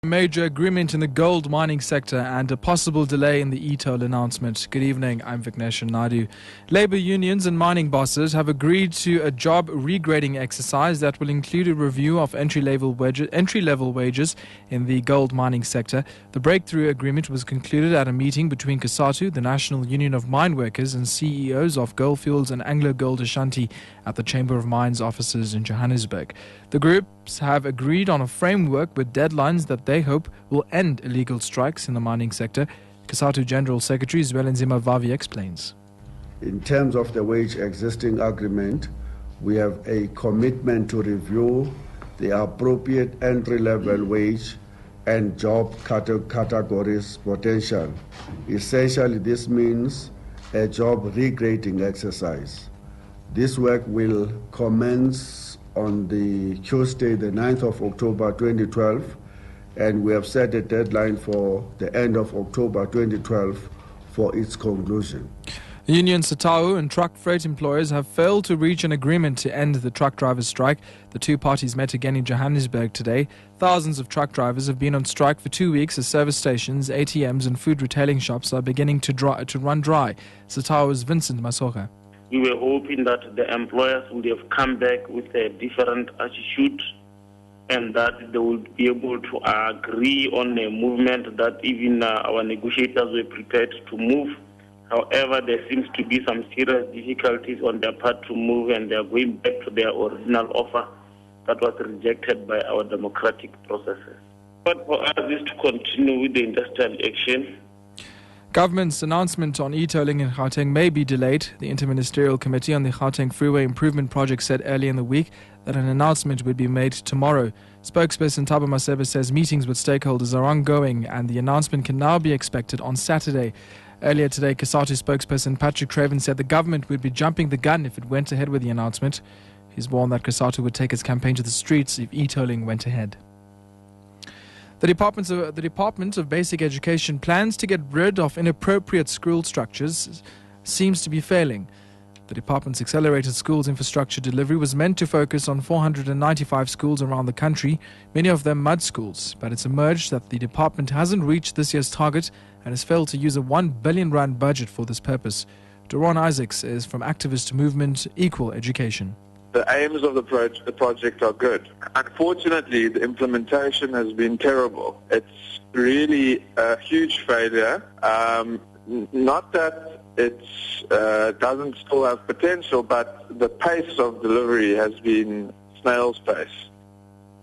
Major agreement in the gold mining sector and a possible delay in the e-toll announcement. Good evening, I'm Vignesh Naidu. Labour unions and mining bosses have agreed to a job regrading exercise that will include a review of entry-level wages in the gold mining sector. The breakthrough agreement was concluded at a meeting between COSATU, the National Union of Mine Workers, and CEOs of Goldfields and Anglo Gold Ashanti at the Chamber of Mines offices in Johannesburg. The groups have agreed on a framework with deadlines that they hope will end illegal strikes in the mining sector. COSATU General Secretary Zwelenzima Vavi explains. In terms of the wage existing agreement, we have a commitment to review the appropriate entry-level wage and job categories potential. Essentially, this means a job regrading exercise. This work will commence on the Tuesday, the 9th of October 2012, and we have set a deadline for the end of October 2012 for its conclusion. Union SATAU and truck freight employers have failed to reach an agreement to end the truck drivers' strike. The two parties met again in Johannesburg today. Thousands of truck drivers have been on strike for 2 weeks as service stations, ATMs and food retailing shops are beginning to run dry. SATAU's Vincent Masoka. We were hoping that the employers would have come back with a different attitude and that they would be able to agree on a movement that even our negotiators were prepared to move. However, there seems to be some serious difficulties on their part to move, and they are going back to their original offer that was rejected by our democratic processes. But for us is to continue with the industrial action. Government's announcement on e-tolling in Gauteng may be delayed. The inter-ministerial committee on the Gauteng Freeway Improvement Project said earlier in the week that an announcement would be made tomorrow. Spokesperson Thabo Masebe says meetings with stakeholders are ongoing and the announcement can now be expected on Saturday. Earlier today, COSATU spokesperson Patrick Craven said the government would be jumping the gun if it went ahead with the announcement. He's warned that COSATU would take its campaign to the streets if e-tolling went ahead. The Department of Basic Education plans to get rid of inappropriate school structures seems to be failing. The department's accelerated schools infrastructure delivery was meant to focus on 495 schools around the country, many of them mud schools, but it's emerged that the department hasn't reached this year's target and has failed to use a R1 billion budget for this purpose. Doron Isaacs is from activist movement Equal Education. The aims of the project are good. Unfortunately, the implementation has been terrible. It's really a huge failure. Not that it doesn't still have potential, but the pace of delivery has been snail's pace.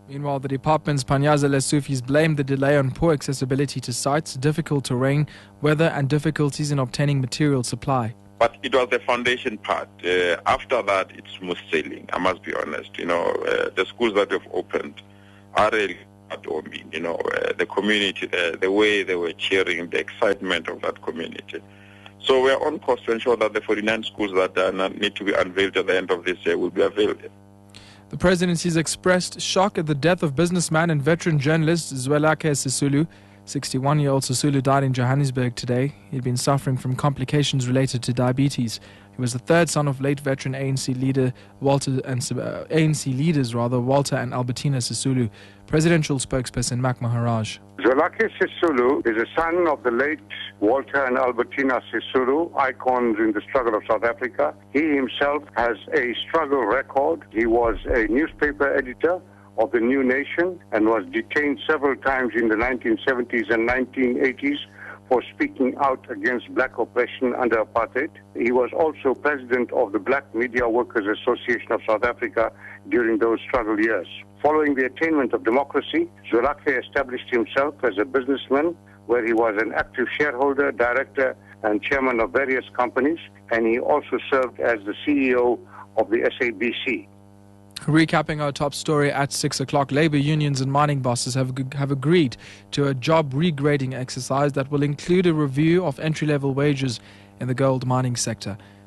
Meanwhile, the department's Panyaza Lesufis blamed the delay on poor accessibility to sites, difficult terrain, weather and difficulties in obtaining material supply. But it was the foundation part. After that, it's smooth sailing, I must be honest. The schools that have opened are really heartwarming. The community, the way they were cheering, the excitement of that community. So we are on course to ensure that the 49 schools that need to be unveiled at the end of this year will be available. The presidency has expressed shock at the death of businessman and veteran journalist Zwelakhe Sisulu. 61-year-old Sisulu died in Johannesburg today. He'd been suffering from complications related to diabetes. He was the third son of late veteran ANC leaders Walter and Albertina Sisulu. Presidential spokesperson Mac Maharaj. Zwelakhe Sisulu is a son of the late Walter and Albertina Sisulu, icons in the struggle of South Africa. He himself has a struggle record. He was a newspaper editor of the New Nation and was detained several times in the 1970s and 1980s for speaking out against black oppression under apartheid. He was also president of the Black Media Workers Association of South Africa during those struggle years. Following the attainment of democracy, Zwelakhe established himself as a businessman where he was an active shareholder, director and chairman of various companies, and he also served as the CEO of the SABC. Recapping our top story at 6 o'clock, labour unions and mining bosses have agreed to a job regrading exercise that will include a review of entry-level wages in the gold mining sector.